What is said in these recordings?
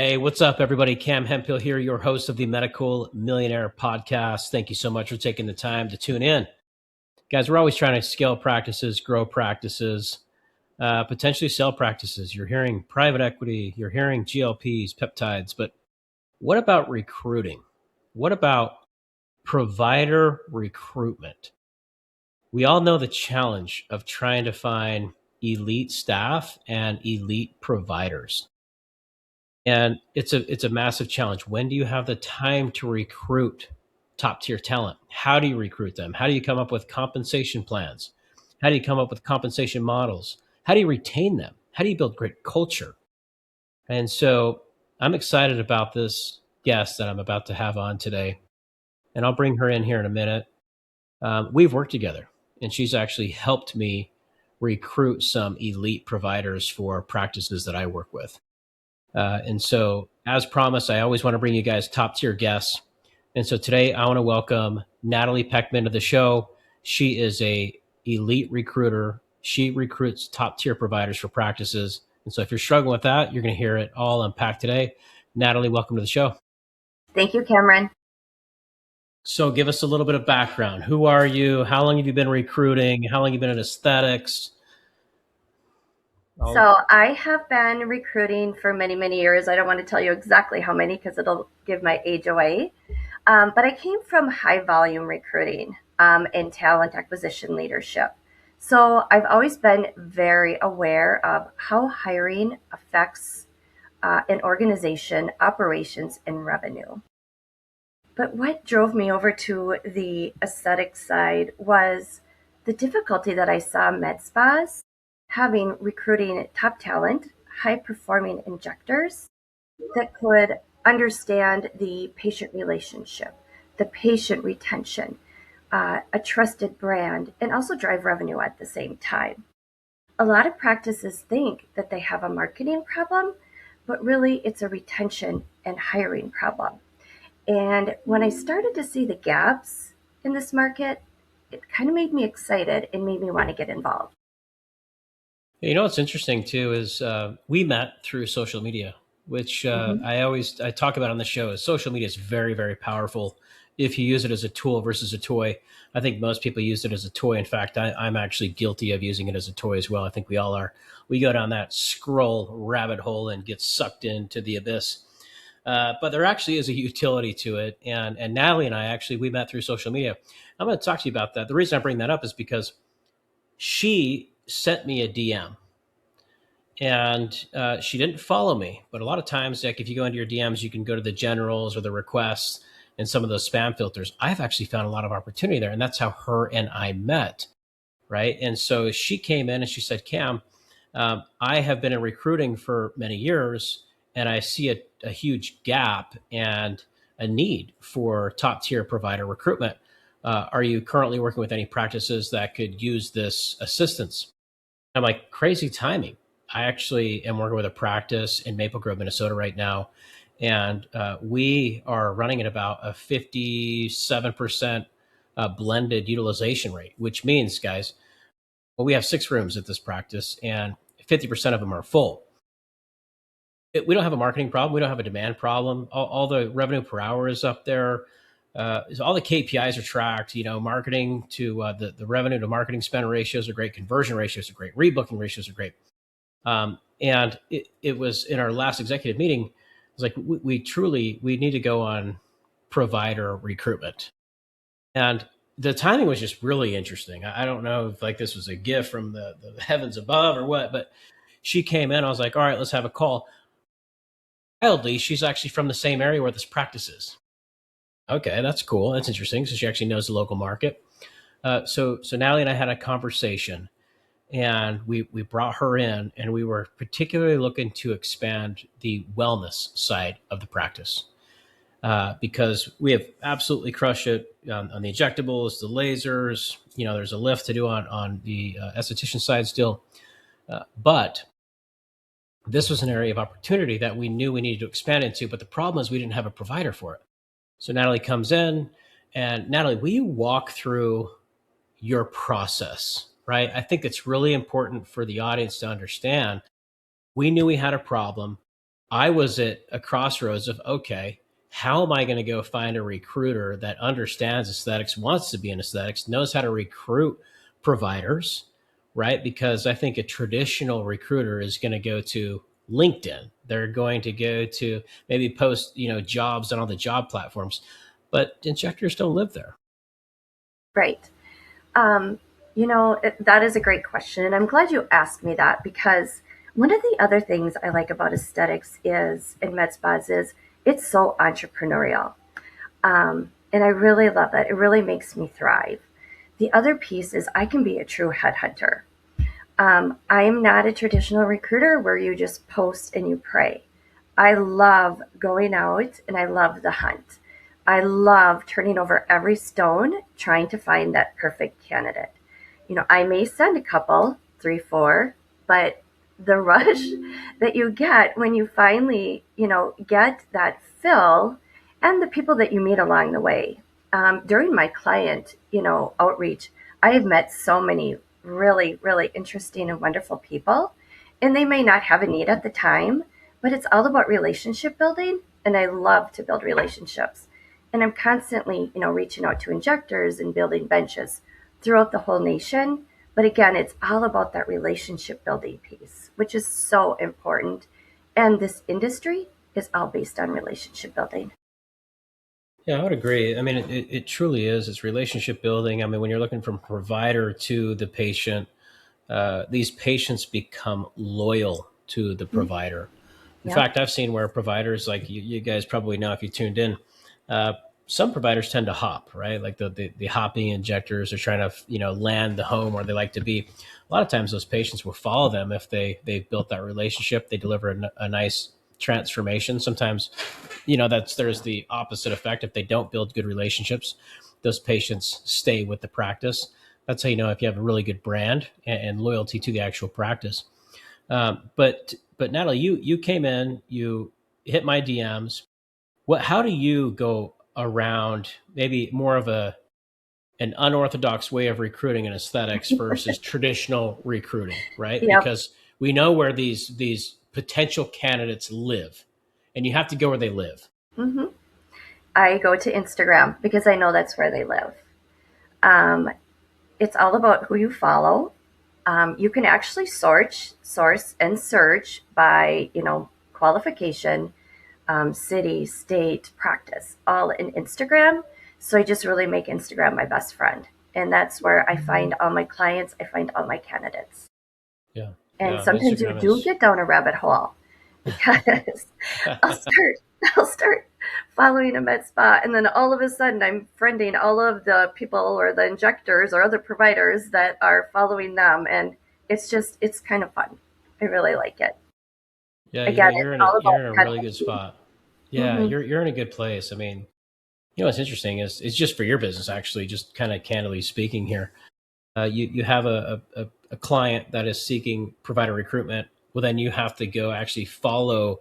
Hey, what's up, everybody? Cam Hemphill here, your host of the Medical Millionaire podcast. Thank you so much for taking the time to tune in. Guys, we're always trying to scale practices, grow practices, potentially sell practices. You're hearing private equity, you're hearing GLPs, peptides, but what about recruiting? What about provider recruitment? We all know the challenge of trying to find elite staff and elite providers. And it's a massive challenge. When do you have the time to recruit top tier talent? How do you recruit them? How do you come up with compensation plans? How do you come up with compensation models? How do you retain them? How do you build great culture? And so I'm excited about this guest that I'm about to have on today. And I'll bring her in here in a minute. We've worked together, and she's actually helped me recruit some elite providers for practices that I work with. And so, as promised, I always want to bring you guys top tier guests. And so today, I want to welcome Natalie Peckman to the show. She is a elite recruiter. She recruits top tier providers for practices. And so, if you're struggling with that, you're going to hear it all unpacked today. Natalie, welcome to the show. Thank you, Cameron. So, give us a little bit of background. Who are you? How long have you been recruiting? How long have you been in aesthetics? So I have been recruiting for many, many years. I don't want to tell you exactly how many because it'll give my age away. But I came from high volume recruiting and talent acquisition leadership. So I've always been very aware of how hiring affects an organization, operations, and revenue. But what drove me over to the aesthetic side was the difficulty that I saw Medspas having recruiting top talent, high performing injectors that could understand the patient relationship, the patient retention, a trusted brand, and also drive revenue at the same time. A lot of practices think that they have a marketing problem, but really it's a retention and hiring problem. And when I started to see the gaps in this market, it kind of made me excited and made me want to get involved. You know what's interesting too is we met through social media, which Mhm. I talk about on the show. Is social media is very, very powerful if you use it as a tool versus a toy. I think most people use it as a toy. In fact, I'm actually guilty of using it as a toy as well. I think we all are. We go down that scroll rabbit hole and get sucked into the abyss. But there actually is a utility to it. And Natalie and I actually we met through social media. I'm going to talk to you about that. The reason I bring that up is because she sent me a DM, and she didn't follow me. But a lot of times, like if you go into your DMs, you can go to the generals or the requests and some of those spam filters. I've actually found a lot of opportunity there, and that's how her and I met, right? And so she came in and she said, Cam, I have been in recruiting for many years, and I see a huge gap and a need for top tier provider recruitment. Are you currently working with any practices that could use this assistance? I'm like, crazy timing. I actually am working with a practice in Maple Grove, Minnesota right now. And we are running at about a 57% blended utilization rate, which means, guys, well, we have 6 rooms at this practice and 50% of them are full. We don't have a marketing problem. We don't have a demand problem. All the revenue per hour is up there. All the KPIs are tracked. You know, marketing to the revenue to marketing spend ratios are great. Conversion ratios are great. Rebooking ratios are great. And it was in our last executive meeting. It was like we need to go on provider recruitment, and the timing was just really interesting. I don't know if like this was a gift from the heavens above or what, but she came in. I was like, all right, let's have a call. Wildly, she's actually from the same area where this practice is. Okay, that's cool. That's interesting. So she actually knows the local market. So Natalie and I had a conversation, and we brought her in, and we were particularly looking to expand the wellness side of the practice because we have absolutely crushed it on the injectables, the lasers. You know, there's a lift to do on the esthetician side still, but this was an area of opportunity that we knew we needed to expand into. But the problem is we didn't have a provider for it. So Natalie comes in, and Natalie, will you walk through your process? Right? I think it's really important for the audience to understand. We knew we had a problem. I was at a crossroads of, okay, how am I going to go find a recruiter that understands aesthetics, wants to be in aesthetics, knows how to recruit providers, right? Because I think a traditional recruiter is going to go to LinkedIn. They're going to go to maybe post, jobs on all the job platforms, but injectors don't live there. Right. Um, that is a great question. And I'm glad you asked me that because one of the other things I like about aesthetics is in med spas is it's so entrepreneurial. And I really love that. It really makes me thrive. The other piece is I can be a true headhunter. I am not a traditional recruiter where you just post and you pray. I love going out and I love the hunt. I love turning over every stone trying to find that perfect candidate. I may send a couple, three, four, but the rush that you get when you finally, get that fill and the people that you meet along the way. During my client, outreach, I have met so many really, really interesting and wonderful people, and they may not have a need at the time, but it's all about relationship building, and I love to build relationships. And I'm constantly, reaching out to injectors and building benches throughout the whole nation. But again, it's all about that relationship building piece, which is so important. And this industry is all based on relationship building. Yeah, I would agree. I mean, it truly is. It's relationship building. I mean, when you're looking from provider to the patient, these patients become loyal to the Mhm. provider. In Yep. fact, I've seen where providers, like you guys probably know if you tuned in, uh, some providers tend to hop, right? Like the hopping injectors are trying to, land the home where they like to be. A lot of times those patients will follow them if they've built that relationship. They deliver a nice transformation. Sometimes, there's the opposite effect. If they don't build good relationships, those patients stay with the practice. That's how you know if you have a really good brand and loyalty to the actual practice. But Natalie, you came in, you hit my DMs. How do you go around maybe more of an unorthodox way of recruiting in aesthetics versus traditional recruiting, right? Yep. Because we know where these potential candidates live, and you have to go where they live. hmm I go to Instagram because I know that's where they live. Um, it's all about who you follow. You can actually source, and search by, qualification, city, state, practice, all in Instagram. So I just really make Instagram my best friend. And that's where I find all my clients, I find all my candidates. Yeah, And yeah. sometimes you Instagram do is. get down a rabbit hole because I'll start I'll start following a med spa and then all of a sudden I'm friending all of the people or the injectors or other providers that are following them and it's kind of fun. I really like it. Yeah, Again, it's you're in all you're about in a really good connecting. spot. Yeah, hmm you're in a good place. I mean, what's interesting is it's just for your business, actually, just kind of candidly speaking here. You have a client that is seeking provider recruitment. Well, then you have to go actually follow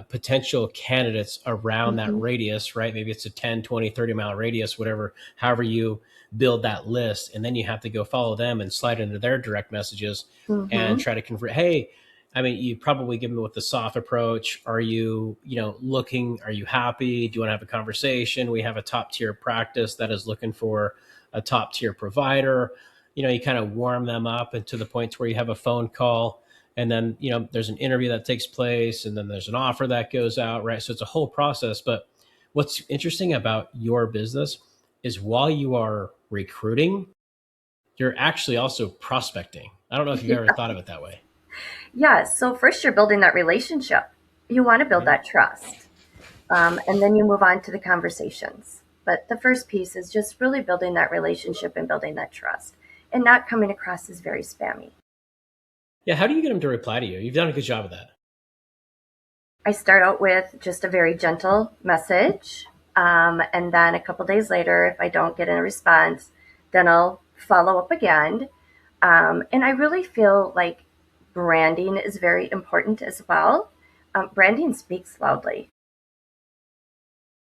potential candidates around that hmm radius, right? Maybe it's a 10, 20, 30 mile radius, whatever, however you build that list. And then you have to go follow them and slide into their direct messages and hmm try to convert. Hey, I mean, you probably give them with the soft approach. Are you, looking, are you happy? Do you want to have a conversation? We have a top tier practice that is looking for a top tier provider. You kind of warm them up and to the point where you have a phone call and then there's an interview that takes place and then there's an offer that goes out, right? So it's a whole process. But what's interesting about your business is while you are recruiting, you're actually also prospecting. I don't know if you've ever thought of it that way. Yeah, so first you're building that relationship. You want to build Mhm. that trust. And then you move on to the conversations. But the first piece is just really building that relationship and building that trust and not coming across as very spammy. Yeah, how do you get them to reply to you? You've done a good job of that. I start out with just a very gentle message. And then a couple days later, if I don't get a response, then I'll follow up again. And I really feel like branding is very important as well. Branding speaks loudly.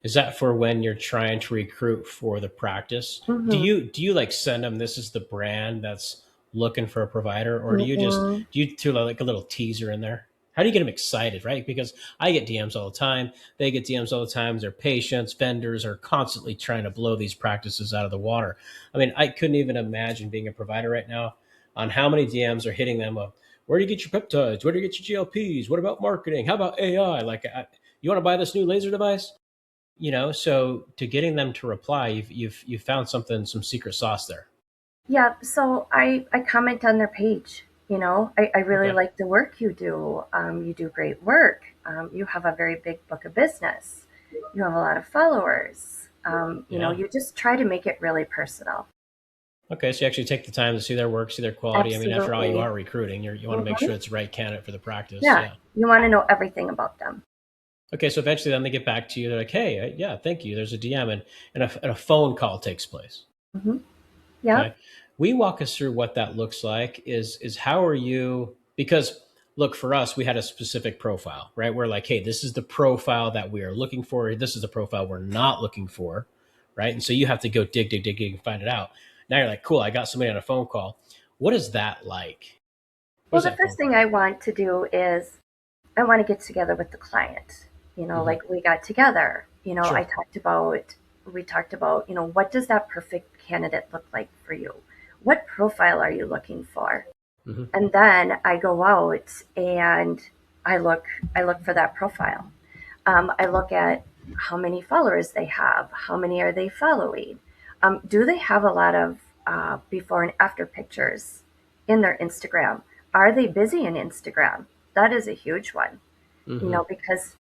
Is that for when you're trying to recruit for the practice? Do hmm you do you like send them this is the brand that's looking for a provider, or do you just Mm-mm. do you do like a little teaser in there? How do you get them excited, right? Because I get DMs all the time. They get DMs all the time. Their patients, vendors are constantly trying to blow these practices out of the water. I mean, I couldn't even imagine being a provider right now on how many DMs are hitting them up. Where do you get your peptides? Where do you get your GLPs? What about marketing? How about AI? Like, you want to buy this new laser device? So to getting them to reply, you've found something, some secret sauce there. Yeah, so I comment on their page. I really Okay. like the work you do. You do great work. You have a very big book of business. You have a lot of followers. Yeah. You just try to make it really personal. Okay, so you actually take the time to see their work, see their quality. I mean, after all, you Absolutely. are recruiting. You want to make Hmm. sure it's the right candidate for the practice. Yeah, Yeah. you want to know everything about them. Okay, so eventually then they get back to you. They're like, hey, yeah, thank you. There's a DM, and a phone call takes place. Hmm. Yep. Okay. We walk us through what that looks like is how are you, because look, for us, we had a specific profile, right? We're like, hey, this is the profile that we are looking for. This is the profile we're not looking for. Right. And so you have to go dig, dig, dig, dig and find it out. Now you're like, cool, I got somebody on a phone call. What is that like? What Well, is the that first phone thing call? I want to do is I want to get together with the client. Hmm. Like we got together. Sure. We talked about, what does that perfect candidate look like for you? What profile are you looking for? Hmm. And then I go out and I look, I look for that profile. I look at how many followers they have, how many are they following, do they have a lot of before and after pictures in their Instagram? Are they busy in Instagram? That is a huge one, Hmm. because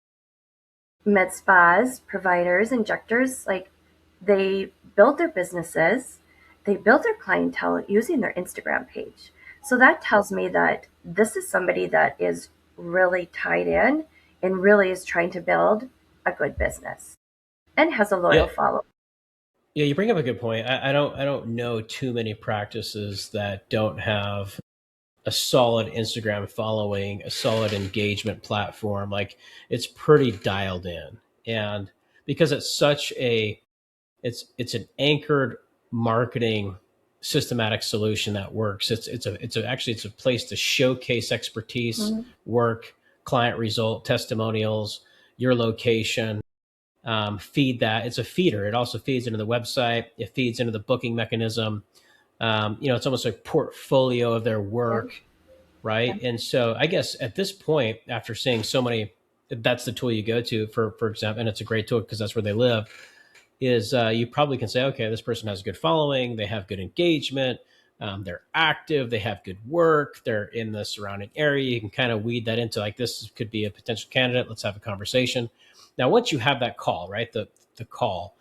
med spas, providers, injectors, like they build their businesses, they build their clientele using their Instagram page. So that tells me that this is somebody that is really tied in and really is trying to build a good business and has a Yeah. loyal follower. Yeah, you bring up a good point. I don't know too many practices that don't have a solid Instagram following, a solid engagement platform. Like it's pretty dialed in. And because it's such a it's an anchored marketing systematic solution that works. It's a place to showcase expertise, Mhm. work, client result, testimonials, your location, feed that. It's a feeder. It also feeds into the website. It feeds into the booking mechanism. It's almost a portfolio of their Yeah, work, yeah. right? And so I guess at this point, after seeing so many, that's the tool you go to for example, and it's a great tool because that's where they live. Is you probably can say, okay, this person has a good following, they have good engagement, they're active, they have good work, they're in the surrounding area. You can kind of weed that into like this could be a potential candidate. Let's have a conversation. Now, once you have that call, right, the call,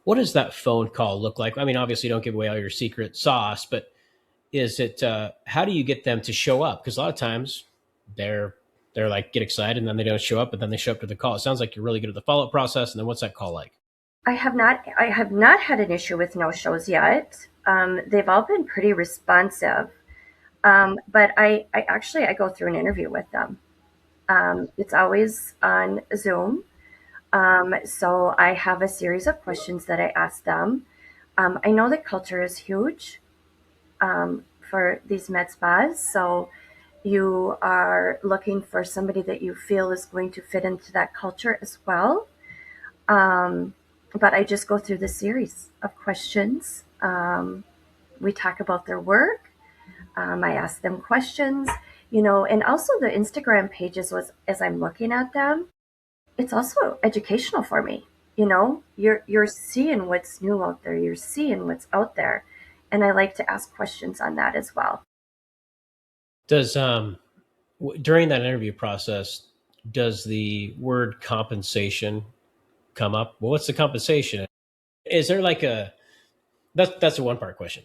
what does that phone call look like? I mean, obviously, don't give away all your secret sauce, but is it how do you get them to show up? Because a lot of times they're they're like get excited and then they don't show up, but then they show up to the call. It sounds like you're really good at the follow up process. And then what's that call like? I have not had an issue with no shows yet. They've all been pretty responsive. But I actually I go through an interview with them. It's always on Zoom. So I have a series of questions that I ask them. I know that culture is huge for these med spas. So you are looking for somebody that you feel is going to fit into that culture as well. Um, but I just go through the series of questions. We talk about their work. I ask them questions, and also the Instagram pages was as I'm looking at them, it's also educational for me. You're seeing what's new out there. You're seeing what's out there, and I like to ask questions on that as well. Does during that interview process, does the word compensation come up? Well, what's the compensation? Is there like a that's a one part question.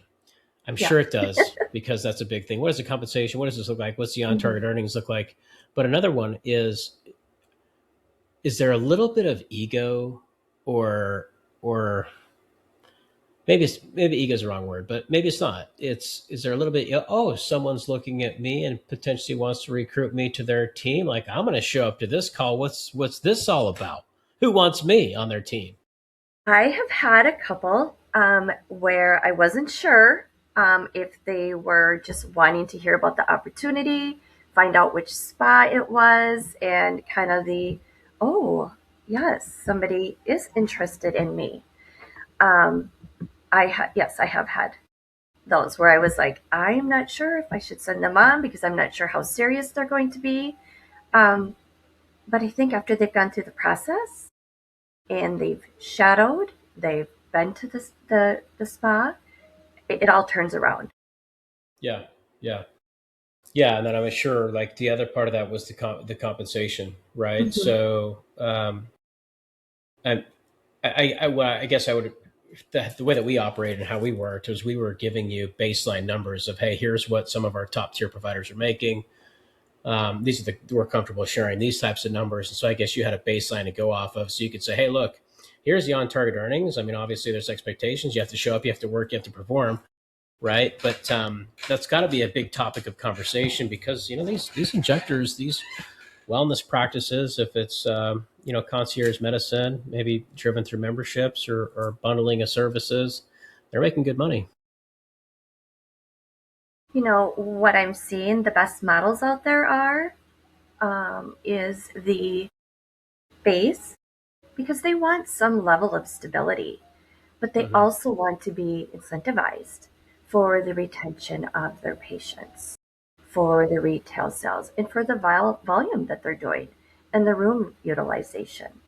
I'm Yeah. sure it does because that's a big thing. What is the compensation? What does this look like? What's the on Hmm. target earnings look like? But another one is there a little bit of ego or maybe ego is the wrong word, but maybe it's not. It's is there a little bit? Oh, someone's looking at me and potentially wants to recruit me to their team. Like I'm going to show up to this call. What's this all about? Who wants me on their team? I have had a couple where I wasn't sure if they were just wanting to hear about the opportunity find out which spa it was, and kind of oh, yes, somebody is interested in me. Um, yes, I have had those where I was like, I'm not sure if I should send them on because I'm not sure how serious they're going to be. Um, but I think after they've gone through the process and they've shadowed, they've been to the spa, it all turns around. Yeah. Yeah. Yeah. And then I'm sure like the other part of that was the compensation, right? Mhm. So, I, well, I guess I would, the way that we operate and how we worked was we were giving you baseline numbers of, hey, here's what some of our top tier providers are making. These are we're comfortable sharing these types of numbers. And so I guess you had a baseline to go off of. So you could say, hey, look, here's the on target earnings. I mean, obviously there's expectations. You have to show up, you have to work, you have to perform. Right. But that's got to be a big topic of conversation because, these injectors, these wellness practices, if it's, concierge medicine, maybe driven through memberships or bundling of services, they're making good money. What I'm seeing the best models out there are is the base because they want some level of stability, but they Hmm. also want to be incentivized for the retention of their patients, for the retail sales, and for the volume that they're doing and the room utilization.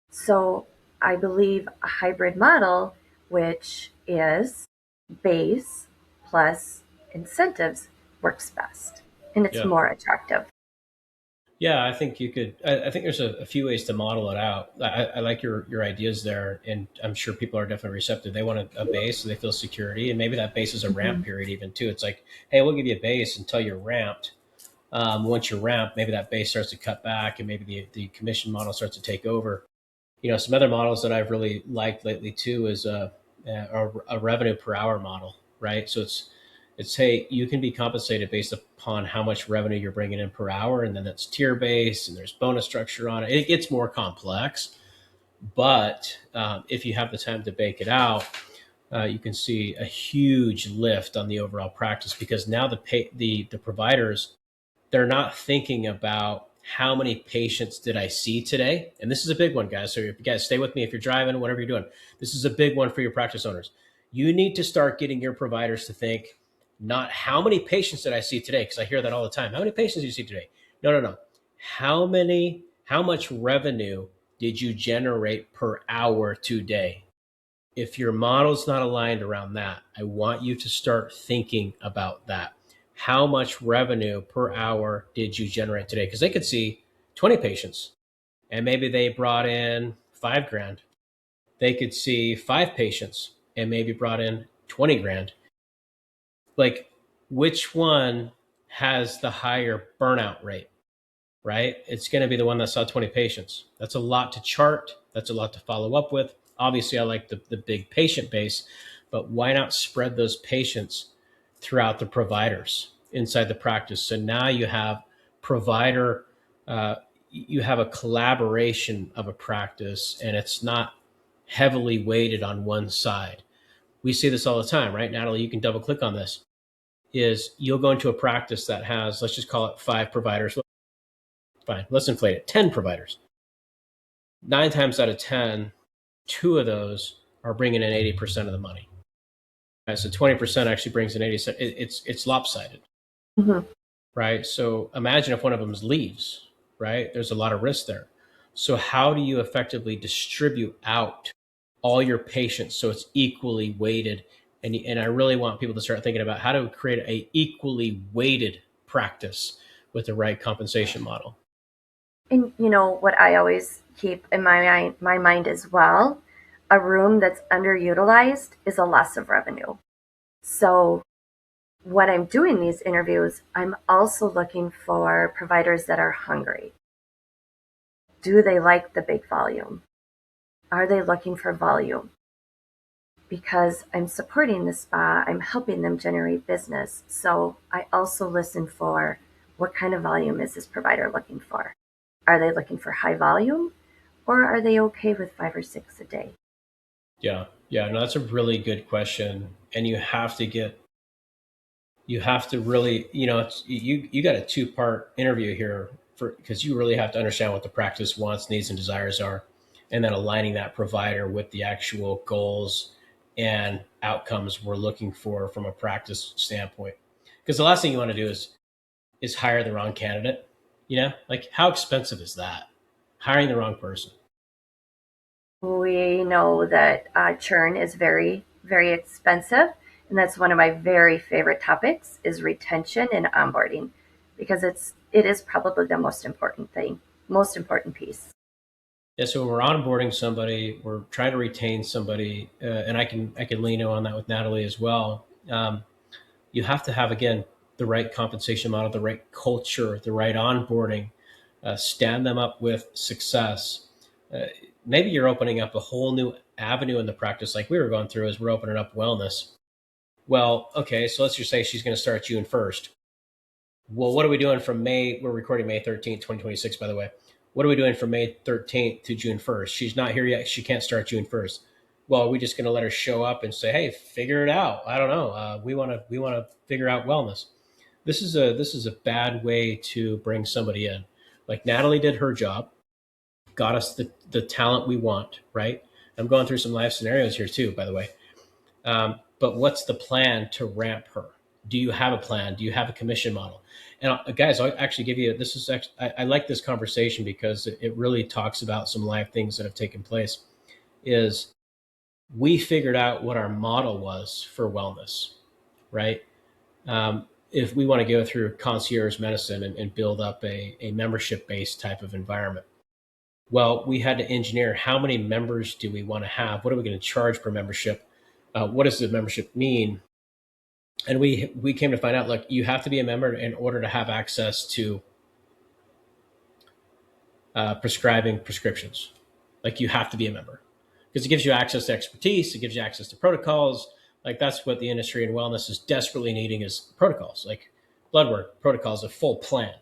So I believe a hybrid model, which is base plus incentives, works best and it's Yeah. more attractive. Yeah, I think you could. I think there's a few ways to model it out. I like your ideas there, and I'm sure people are definitely receptive. They want a base, so they feel security, and maybe that base is a ramp Mhm. period even too. It's like, hey, we'll give you a base until you're ramped. Once you're ramped, maybe that base starts to cut back, and maybe the commission model starts to take over. Some other models that I've really liked lately too is a revenue per hour model, right? So it's hey, you can be compensated based upon how much revenue you're bringing in per hour, and then that's tier based, and there's bonus structure on it. It gets more complex, but if you have the time to bake it out, you can see a huge lift on the overall practice because now the providers, they're not thinking about how many patients did I see today. And this is a big one, guys. So if you guys stay with me, if you're driving, whatever you're doing, this is a big one for your practice owners. You need to start getting your providers to think not how many patients did I see today, because I hear that all the time. How many patients did you see today? No, no, no. How much revenue did you generate per hour today? If your model's not aligned around that, I want you to start thinking about that. How much revenue per hour did you generate today? Because they could see 20 patients and maybe they brought in 5 grand. They could see 5 patients and maybe brought in 20 grand. Like, which one has the higher burnout rate? Right? It's going to be the one that saw 20 patients. That's a lot to chart. That's a lot to follow up with. Obviously, I like the big patient base, but why not spread those patients throughout the providers inside the practice? So now you have provider, you have a collaboration of a practice, and it's not heavily weighted on one side. We see this all the time, right? Natalie, you can double click on this. Is you'll go into a practice that has, let's just call it 5 providers. Fine, let's inflate it. 10 providers. 9 times out of 10, two of those are bringing in 80% of the money. Right, so 20% actually brings in 80. It's lopsided, Mhm. right? So imagine if one of them leaves, right? There's a lot of risk there. So how do you effectively distribute out all your patients so it's equally weighted? And I really want people to start thinking about how to create a equally weighted practice with the right compensation model. And what I always keep in my mind as well, a room that's underutilized is a loss of revenue. So when I'm doing these interviews, I'm also looking for providers that are hungry. Do they like the big volume? Are they looking for volume? Because I'm supporting the spa, I'm helping them generate business. So I also listen for what kind of volume is this provider looking for? Are they looking for high volume or are they okay with 5 or 6 a day? Yeah, yeah, no, that's a really good question, and you have to get You have to really, you got a two-part interview here for, because you really have to understand what the practice wants, needs, and desires are, and then aligning that provider with the actual goals and outcomes we're looking for from a practice standpoint. Because the last thing you want to do is hire the wrong candidate. Like, how expensive is that? Hiring the wrong person. We know that churn is very, very expensive, and that's one of my very favorite topics is retention and onboarding, because it is probably the most important thing, most important piece. Yeah, so when we're onboarding somebody, we're trying to retain somebody, and I can lean on that with Natalie as well. You have to have, again, the right compensation model, the right culture, the right onboarding, stand them up with success. Uh, Maybe you're opening up a whole new avenue in the practice, like we were going through as we're opening up wellness. Well, okay, so let's just say she's going to start June 1st. Well, what are we doing from May? We're recording May 13th, 2026, by the way. What are we doing from May 13th to June 1st? She's not here yet. She can't start June 1st. Well, are we just going to let her show up and say, "Hey, figure it out"? I don't know. We want to figure out wellness. This is a bad way to bring somebody in. Like Natalie did her job, got us the talent we want, right? I'm going through some live scenarios here too, by the way. But what's the plan to ramp her? Do you have a plan? Do you have a commission model? And guys, I'll actually give you this. I like this conversation because it really talks about some live things that have taken place. Is we figured out what our model was for wellness, right? If we want to go through concierge medicine and build up a membership based type of environment, well, we had to engineer how many members do we want to have? What are we going to charge per membership? What does the membership mean? And we came to find out, look, you have to be a member in order to have access to prescribing prescriptions. Like, you have to be a member because it gives you access to expertise, it gives you access to protocols. Like, that's what the industry and wellness is desperately needing, is protocols, like blood work protocols, a full plan.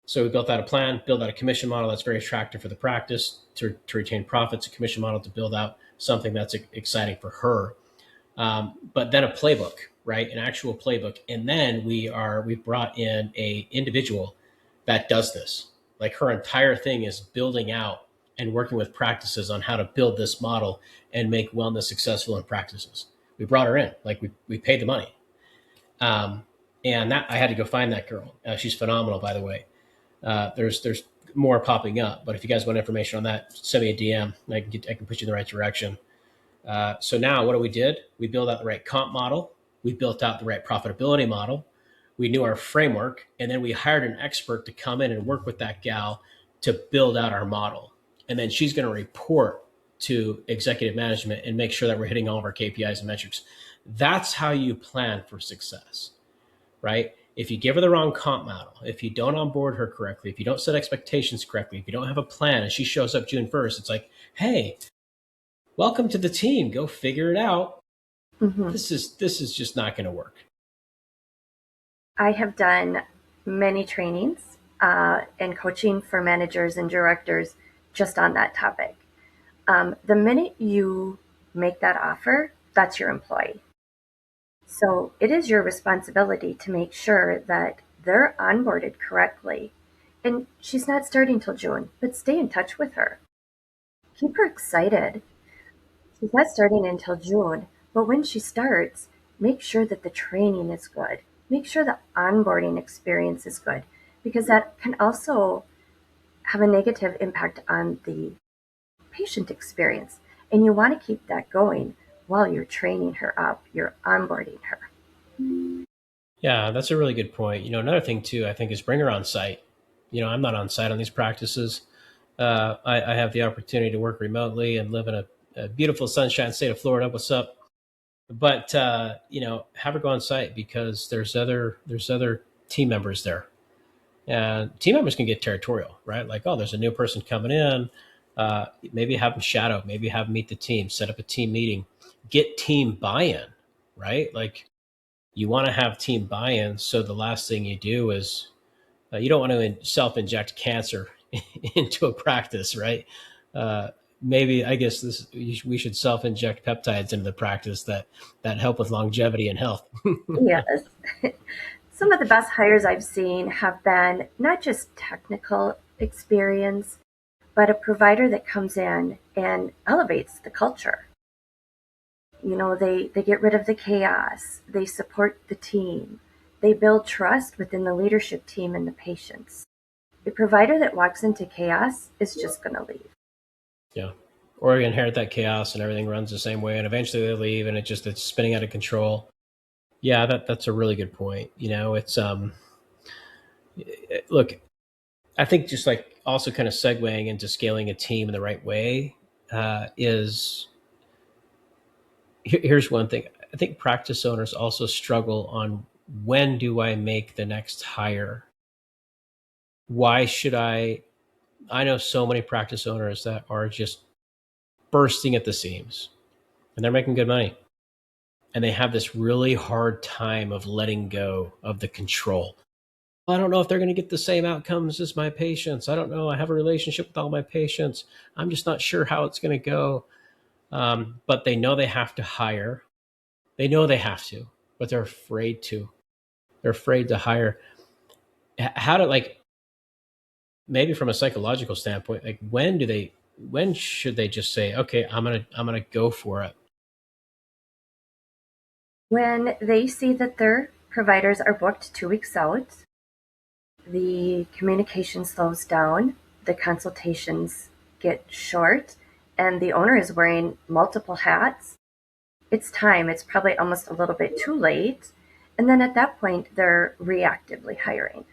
So we built out a plan, built out a commission model that's very attractive for the practice to retain profits, a commission model to build out something that's exciting for her. But then a playbook, right? An actual playbook. And then we brought in a individual that does this. Like, her entire thing is building out and working with practices on how to build this model and make wellness successful in practices. We brought her in, like we paid the money. Um, and that I had to go find that girl. She's phenomenal, by the way. There's more popping up, but if you guys want information on that, send me a DM. I can put you in the right direction. So now what we did, we built out the right comp model. We built out the right profitability model. We knew our framework, and then we hired an expert to come in and work with that gal to build out our model. And then she's going to report to executive management and make sure that we're hitting all of our KPIs and metrics. That's how you plan for success, right? If you give her the wrong comp model, if you don't onboard her correctly, if you don't set expectations correctly, if you don't have a plan and she shows up June 1st, it's like, hey, welcome to the team. Go figure it out. Hmm. This is just not going to work. I have done many trainings and coaching for managers and directors just on that topic. The minute you make that offer, that's your employee. So it is your responsibility to make sure that they're onboarded correctly. And she's not starting till June, but stay in touch with her. Keep her excited. She's not starting until June, but when she starts, make sure that the training is good. Make sure the onboarding experience is good, because that can also have a negative impact on the patient experience. And you want to keep that going while you're training her up, you're onboarding her. Yeah, that's a really good point. Another thing too, I think, is bring her on site. I'm not on site on these practices. I have the opportunity to work remotely and live in a beautiful sunshine state of Florida. What's up? But have her go on site because there's other team members there, and team members can get territorial, right? Like, oh, there's a new person coming in. Maybe have them shadow, maybe have them meet the team, set up a team meeting, get team buy-in, right? Like, you want to have team buy-in. So the last thing you do is you don't want to self-inject cancer into a practice, right? maybe I guess we should self-inject peptides into the practice that help with longevity and health. Yes. Some of the best hires I've seen have been not just technical experience, but a provider that comes in and elevates the culture. They get rid of the chaos, they support the team, they build trust within the leadership team and the patients. A provider that walks into chaos is just going to leave. Yeah. Or you inherit that chaos and everything runs the same way, and eventually they leave and it's spinning out of control. Yeah, that's a really good point. It's look, I think just like also kind of segueing into scaling a team in the right way is here's one thing. I think practice owners also struggle on when do I make the next hire? Why should I? I know so many practice owners that are just bursting at the seams and they're making good money. And they have this really hard time of letting go of the control. I don't know if they're going to get the same outcomes as my patients. I don't know. I have a relationship with all my patients. I'm just not sure how it's going to go. But they know they have to hire. They know they have to, but they're afraid to. They're afraid to hire. How to maybe from a psychological standpoint, like when should they just say, okay, I'm gonna go for it? When they see that their providers are booked 2 weeks out, the communication slows down, the consultations get short, and the owner is wearing multiple hats, it's time. It's probably almost a little bit too late. And then at that point, they're reactively hiring.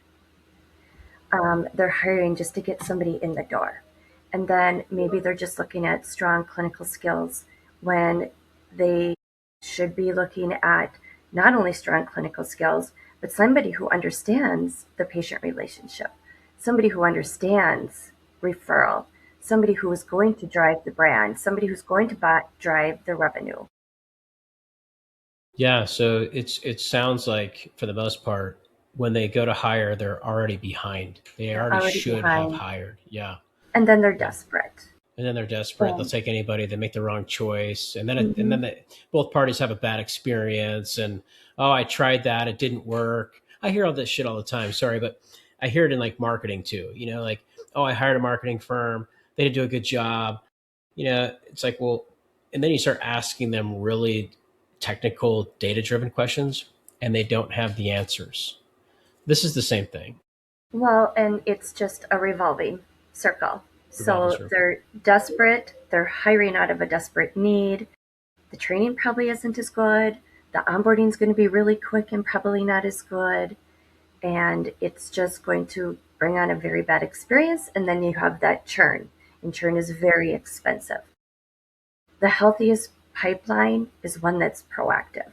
They're hiring just to get somebody in the door. And then maybe they're just looking at strong clinical skills when they should be looking at not only strong clinical skills, but somebody who understands the patient relationship, somebody who understands referral, somebody who is going to drive the brand, somebody who's going to drive the revenue. Yeah, so it sounds like for the most part, when they go to hire, they're already behind. They They're already already should have behind, hired. Yeah, and then they're yeah. desperate. And then they're desperate. They'll And take anybody. They make the wrong choice, and mhm. then both parties have a bad experience. And oh, I tried that, it didn't work. I hear all this shit all the time. Sorry, but I hear it in like marketing too. Like, oh, I hired a marketing firm. They didn't do a good job. It's like, well, and then you start asking them really technical, data driven questions, and they don't have the answers. This is the same thing. Well, and it's just a revolving circle. Revolving So circle. they're desperate, they're hiring out of a desperate need. The training probably isn't as good. The onboarding is going to be really quick and probably not as good. And it's just going to bring on a very bad experience. And then you have that churn, and churn is very expensive. The healthiest pipeline is one that's proactive.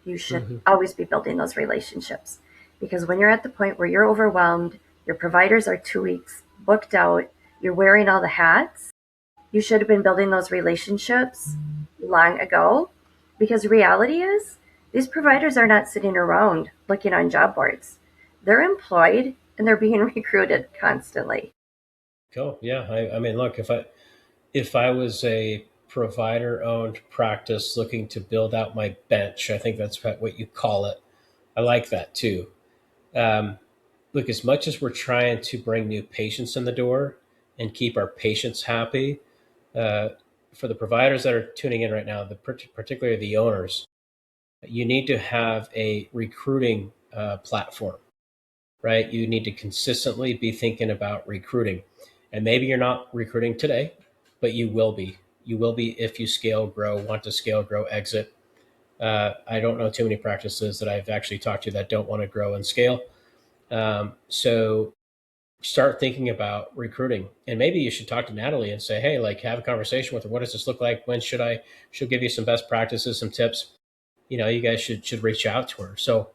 You should Hmm. always be building those relationships because when you're at the point where you're overwhelmed, your providers are 2 weeks booked out, you're wearing all the hats, you should have been building those relationships long ago because reality is these providers are not sitting around looking on job boards. They're employed and they're being recruited constantly. Cool. Yeah. I mean, look, if I was a provider owned practice looking to build out my bench, I think that's what you call it. I like that too. Um, Look, as much as we're trying to bring new patients in the door and keep our patients happy, uh, for the providers that are tuning in right now, particularly the owners, you need to have a recruiting platform, right? You need to consistently be thinking about recruiting. And maybe you're not recruiting today, but you will be. You will be if you scale, grow, want to scale, grow, exit. I don't know too many practices that I've actually talked to that don't want to grow and scale. So start thinking about recruiting. And maybe you should talk to Natalie and say, hey, like have a conversation with her. What does this look like? When should I? She'll give you some best practices, some tips. You guys should reach out to her. So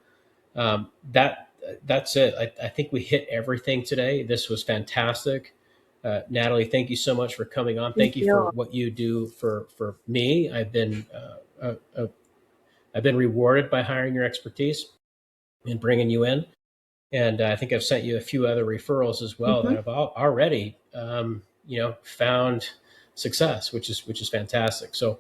that's it. I think we hit everything today. This was fantastic. Natalie, thank you so much for coming on. Thank Thank you for you. what you do for me. I've been rewarded by hiring your expertise and bringing you in. And I think I've sent you a few other referrals as well that Hmm. have already, found success, which is fantastic. So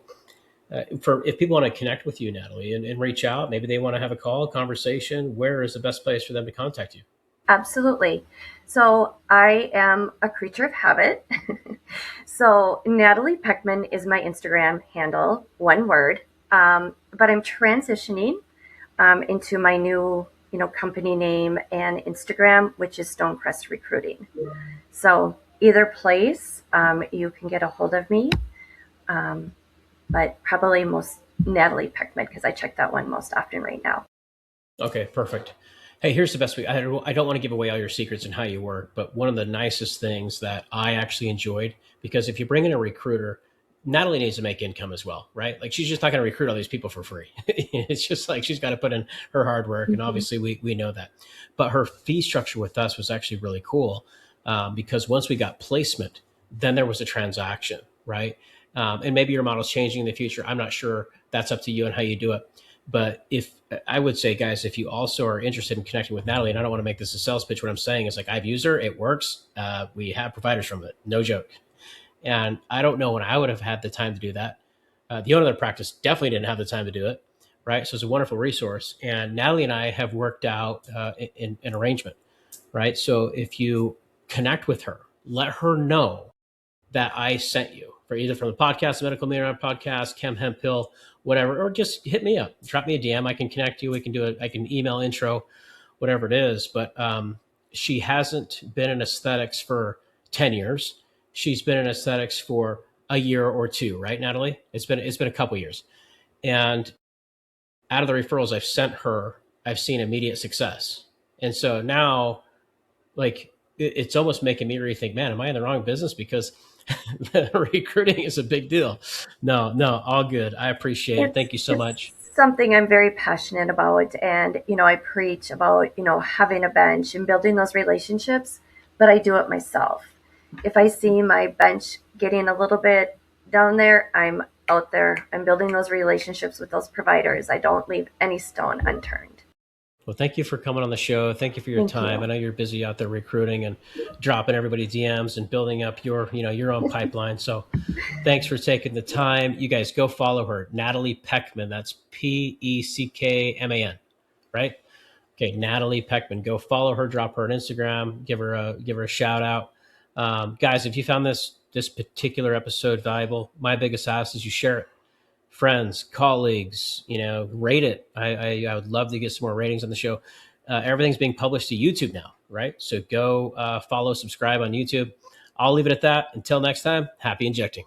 for if people want to connect with you, Natalie, and reach out, maybe they want to have a call, a conversation, where is the best place for them to contact you? Absolutely. So I am a creature of habit. So Natalie Peckman is my Instagram handle, one word. But I'm transitioning into my new, company name and Instagram, which is Stonecrest Recruiting. So either place, you can get a hold of me, um, but probably most Natalie Peckman because I check that one most often right now. Okay, perfect. Hey, here's the best way. I don't want to give away all your secrets and how you work, but one of the nicest things that I actually enjoyed, because if you bring in a recruiter, Natalie needs to make income as well, right? Like she's just not going to recruit all these people for free. It's just like she's got to put in her hard work, and Mhm. obviously we know that. But her fee structure with us was actually really cool because once we got placement, then there was a transaction, right? And maybe your model's changing in the future. I'm not sure. That's up to you and how you do it. But if I would say, guys, if you also are interested in connecting with Natalie, and I don't want to make this a sales pitch, what I'm saying is like I've used her, it works. We have providers from it, no joke. And I don't know when I would have had the time to do that. The owner of the practice definitely didn't have the time to do it, right? So it's a wonderful resource. And Natalie and I have worked out in an arrangement, right? So if you connect with her, let her know that I sent you for either from the podcast, the Medical Millionaire podcast, Chem Hemp Pill, whatever, or just hit me up, drop me a DM. I can connect you. We can do it. I can email intro, whatever it is. But she hasn't been in aesthetics for 10 years. She's been in aesthetics for a year or two, right, Natalie? It's been a couple years. And out of the referrals I've sent her, I've seen immediate success. And so now like it's almost making me rethink, man, am I in the wrong business? Because recruiting is a big deal. No, no, all good. I appreciate it. It's Thank you so just much. something I'm very passionate about. And, I preach about, having a bench and building those relationships, but I do it myself. If I see my bench getting a little bit down there, I'm out there. I'm building those relationships with those providers. I don't leave any stone unturned. Well, thank you for coming on the show. Thank you for your Thank time. I you. know you're busy out there recruiting and dropping everybody DMs and building up your own pipeline. So thanks for taking the time. You guys go follow her, Natalie Peckman. That's Peckman, right? Okay, Natalie Peckman. Go follow her, drop her on Instagram, give her a shout out. Guys, if you found this particular episode valuable, my biggest ask is you share it. Friends, colleagues, rate it. I would love to get some more ratings on the show. Everything's being published to YouTube now, right? So go follow, subscribe on YouTube. I'll leave it at that. Until next time, happy injecting.